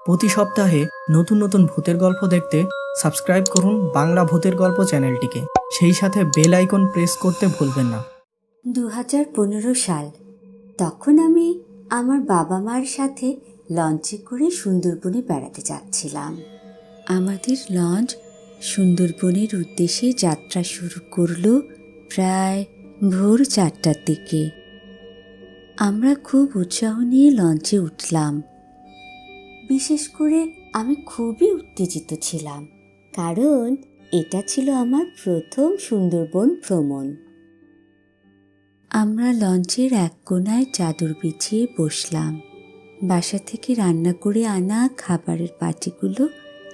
প্রতি সপ্তাহে নতুন নতুন ভূতের গল্প দেখতে সাবস্ক্রাইব করুন বাংলা ভূতের গল্প চ্যানেলটিকে। সেই সাথে বেল আইকন প্রেস করতে ভুলবেন না। 2015 সাল। তখন আমি আমার বাবা মার সাথে লঞ্চে করে সুন্দরবনে বেড়াতে যাচ্ছিলাম। আমাদের লঞ্চ সুন্দরবনের উদ্দেশ্যে যাত্রা শুরু করলো প্রায় ভোর 4টার দিকে। আমরা খুব উৎসাহ নিয়ে লঞ্চে উঠলাম। বিশেষ করে আমি খুবই উত্তেজিত ছিলাম, কারণ এটা ছিল আমার প্রথম সুন্দরবন ভ্রমণ। আমরা লঞ্চের এক কোণায় চাদর বিছিয়ে বসলাম। বাসা থেকে রান্না করে আনা খাবারের বাটিগুলো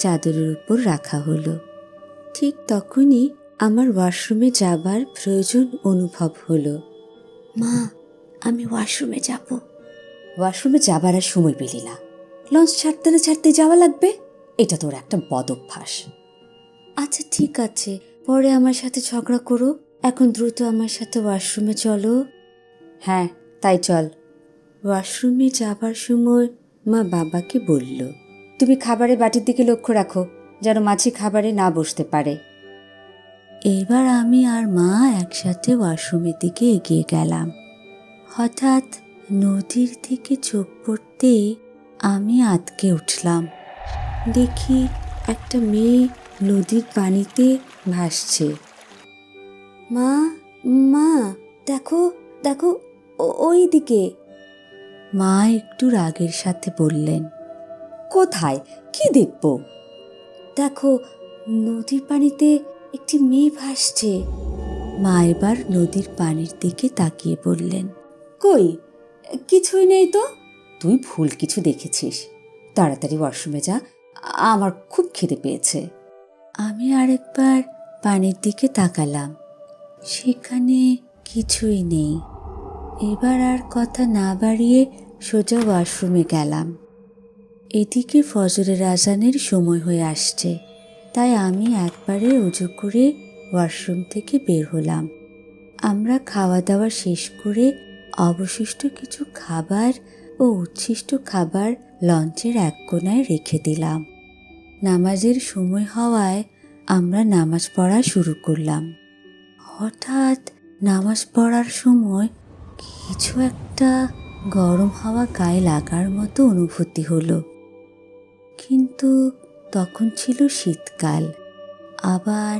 চাদরের উপর রাখা হলো। ঠিক তখনই আমার ওয়াশরুমে যাবার প্রয়োজন অনুভব হলো। মা, আমি ওয়াশরুমে যাব। ওয়াশরুমে যাবার আর সময় পেলি না? লঞ্চ ছাড়তে না ছাড়তে যাওয়া লাগবে? এটা তোর একটা বদ অভ্যাস। আচ্ছা ঠিক আছে, পরে আমার সাথে ঝগড়া করো, এখন দ্রুত আমার সাথে ওয়াশরুমে চলো। হ্যাঁ, তাই চল। ওয়াশরুমে যাবার সময় মা বাবাকে বলল, তুমি খাবারের বাটির দিকে লক্ষ্য রাখো, যেন মাছি খাবারে না বসতে পারে। এবার আমি আর মা একসাথে ওয়াশরুমের দিকে এগিয়ে গেলাম। হঠাৎ নদীর দিকে চোখ পড়তেই আমি আঁতকে উঠলাম। দেখি একটা মেয়ে নদীর পানিতে ভাসছে। মা, মা, দেখো দেখো, ওই দিকে। মা একটু রাগের সাথে বললেন, কোথায়? কি দেখব? দেখো, নদীর পানিতে একটি মেয়ে ভাসছে। মা এবার নদীর পানির দিকে তাকিয়ে বললেন, কই, কিছুই নেই তো। তুই ভুল কিছু দেখেছিস, তাড়াতাড়ি ওয়াশরুমে যা, আমার খুব খিদে পেয়েছে। আমি আরেকবার পানির দিকে তাকালাম, সেখানে কিছুই নেই। এবার আর কথা না বাড়িয়ে সোজা ওয়াশরুমে গেলাম। এদিকে ফজরের আজানের সময় হয়ে আসছে, তাই আমি একবারে উজু করে ওয়াশরুম থেকে বের হলাম। আমরা খাওয়া দাওয়া শেষ করে অবশিষ্ট কিছু খাবার ও উচ্ছিষ্ট খাবার লঞ্চের এক কোণায় রেখে দিলাম। নামাজের সময় হওয়ায় আমরা নামাজ পড়া শুরু করলাম। হঠাৎ নামাজ পড়ার সময় কিছু একটা গরম হাওয়া গায়ে লাগার মতো অনুভূতি হলো, কিন্তু তখন ছিল শীতকাল। আবার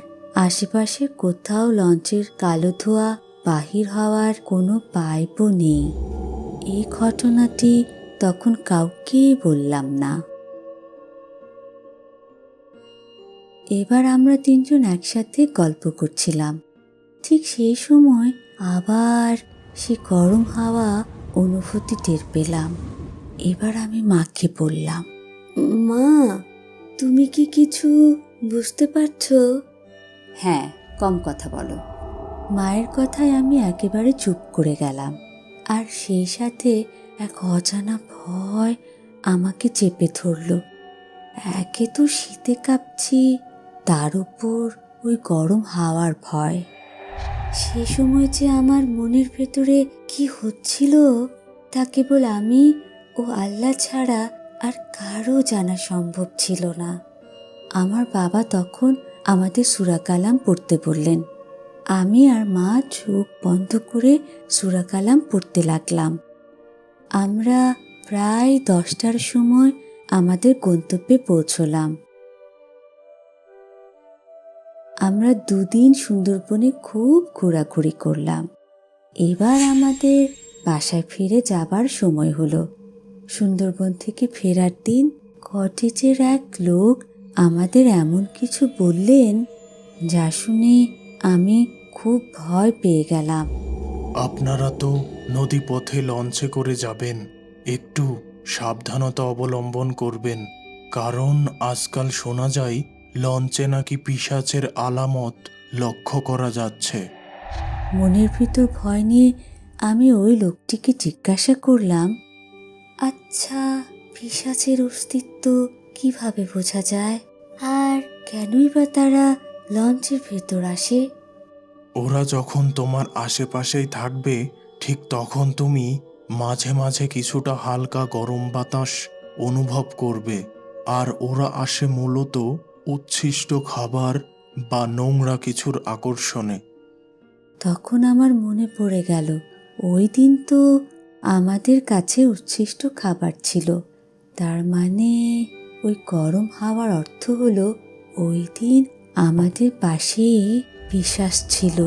আশেপাশে কোথাও লঞ্চের কালো ধোঁয়া বাহির হওয়ার কোনো পাইপও নেই। এই ঘটনাটি তখন কাউকেই বললাম না। এবার আমরা তিনজন একসাথে গল্প করছিলাম। ঠিক সেই সময় আবার সে গরম হাওয়া অনুভূতি টের পেলাম। এবার আমি মাকে বললাম, মা, তুমি কি কিছু বুঝতে পারছো? হ্যাঁ, কম কথা বলো। মায়ের কথায় আমি একেবারে চুপ করে গেলাম, আর সেই সাথে এক অজানা ভয় আমাকে চেপে ধরল। একে তো শীতে কাঁপছি, তার উপর ওই গরম হাওয়ার ভয়। সে সময় যে আমার মনের ভেতরে কি হচ্ছিল তা কেবল আমি ও আল্লাহ ছাড়া আর কারো জানা সম্ভব ছিল না। আমার বাবা তখন আমাদের সূরা কালাম পড়তে বললেন। আমি আর মা চোখ বন্ধ করে সূরা কালাম পড়তে লাগলাম। আমরা প্রায় 10টার সময় আমাদের গন্তব্যে পৌঁছলাম। আমরা 2 দিন সুন্দরবনে খুব ঘোরাঘুরি করলাম। এবার আমাদের বাসায় ফিরে যাবার সময় হলো। সুন্দরবন থেকে ফেরার দিন কটেজের এক লোক আমাদের এমন কিছু বললেন যা শুনে আমি খুব ভয় পেয়ে গেলাম। আপনারা তো নদীপথে লঞ্চে করে যাবেন, একটু সাবধানতা অবলম্বন করবেন, কারণ আজকাল শোনা যায় লঞ্চে নাকি পিশাচের আলামত লক্ষ্য করা যাচ্ছে। মনের ভিতর ভয় নিয়ে আমি ওই লোকটিকে জিজ্ঞাসা করলাম, আচ্ছা, পিশাচের অস্তিত্ব কিভাবে বোঝা যায়, আর কেনই বা তারা লঞ্চের ভেতর আসে? ওরা যখন তোমার আশেপাশেই থাকবে, ঠিক তখন তুমি মাঝে মাঝে কিছুটা হালকা গরম বাতাস অনুভব করবে। আর ওরা আসে মূলত উচ্ছিষ্ট খাবার বা নোংরা কিছুর আকর্ষণে। তখন আমার মনে পড়ে গেল, ওই দিন তো আমাদের কাছে উচ্ছিষ্ট খাবার ছিল। তার মানে ওই গরম হাওয়ার অর্থ হলো ওই দিন আমাদের পাশেই পিশাচ ছিল।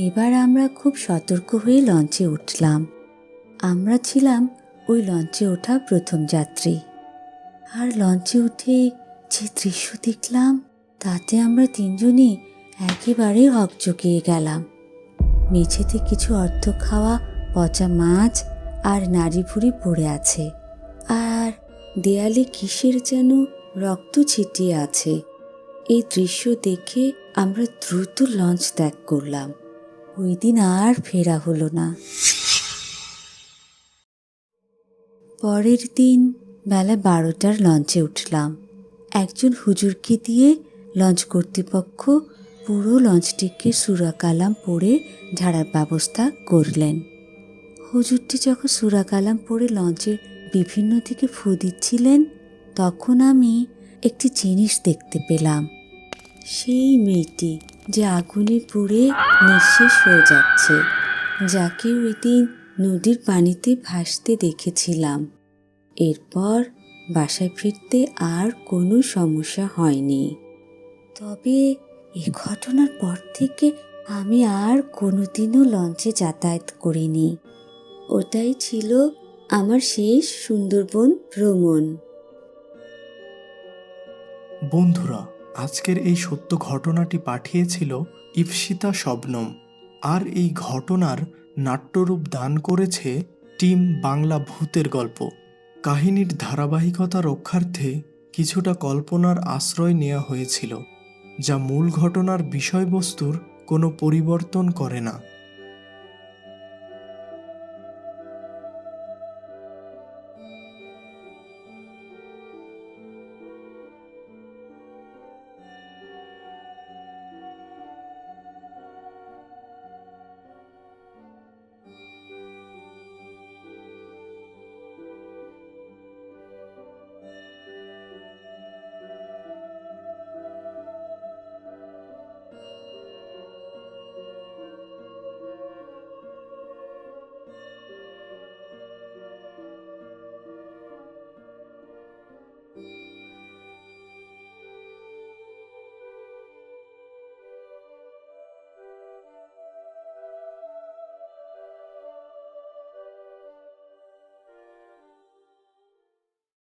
এবার আমরা খুব সতর্ক হয়ে লঞ্চে উঠলাম। আমরা ছিলাম ওই লঞ্চে ওঠা প্রথম যাত্রী। আর লঞ্চে উঠে যে দৃশ্য দেখলাম তাতে আমরা তিনজনই একেবারে হকচকিয়ে গেলাম। মেঝেতে কিছু অর্ধ খাওয়া পচা মাছ আর নাড়ি ভুড়ি পড়ে আছে, আর দেয়ালে কিসের যেন রক্ত ছিটিয়ে আছে। এই দৃশ্য দেখে আমরা দ্রুত লঞ্চ ত্যাগ করলাম। ওই দিন আর ফেরা হলো না। পরের দিন বেলা 12টার লঞ্চে উঠলাম। একজন হুজুরকে দিয়ে লঞ্চ কর্তৃপক্ষ পুরো লঞ্চটিকে সূরা কালাম পড়ে ঝাড়ার ব্যবস্থা করলেন। হুজুরটি যখন সূরা কালাম পড়ে লঞ্চের বিভিন্ন দিকে ফু দিচ্ছিলেন, তখন আমি একটি জিনিস দেখতে পেলাম। সেই মেয়েটি যে আগুনে পুড়ে নিঃশেষ হয়ে যাচ্ছে, যাকে ওই দিন নদীর পানিতে ভাসতে দেখেছিলাম। এরপর বাসায় ফিরতে আর কোনো সমস্যা হয়নি। তবে এ ঘটনার পর থেকে আমি আর কোনোদিনও লঞ্চে যাতায়াত করিনি। ওটাই ছিল আমার শেষ সুন্দরবন ভ্রমণ। বন্ধুরা, আজকের এই সত্য ঘটনাটি পাঠিয়েছিল ইপসিতা শবনম, আর এই ঘটনার নাট্যরূপ দান করেছে টিম বাংলা ভূতের গল্প। কাহিনীর ধারাবাহিকতা রক্ষার্থে কিছুটা কল্পনার আশ্রয় নেওয়া হয়েছিল, যা মূল ঘটনার বিষয়বস্তুর কোনো পরিবর্তন করে না।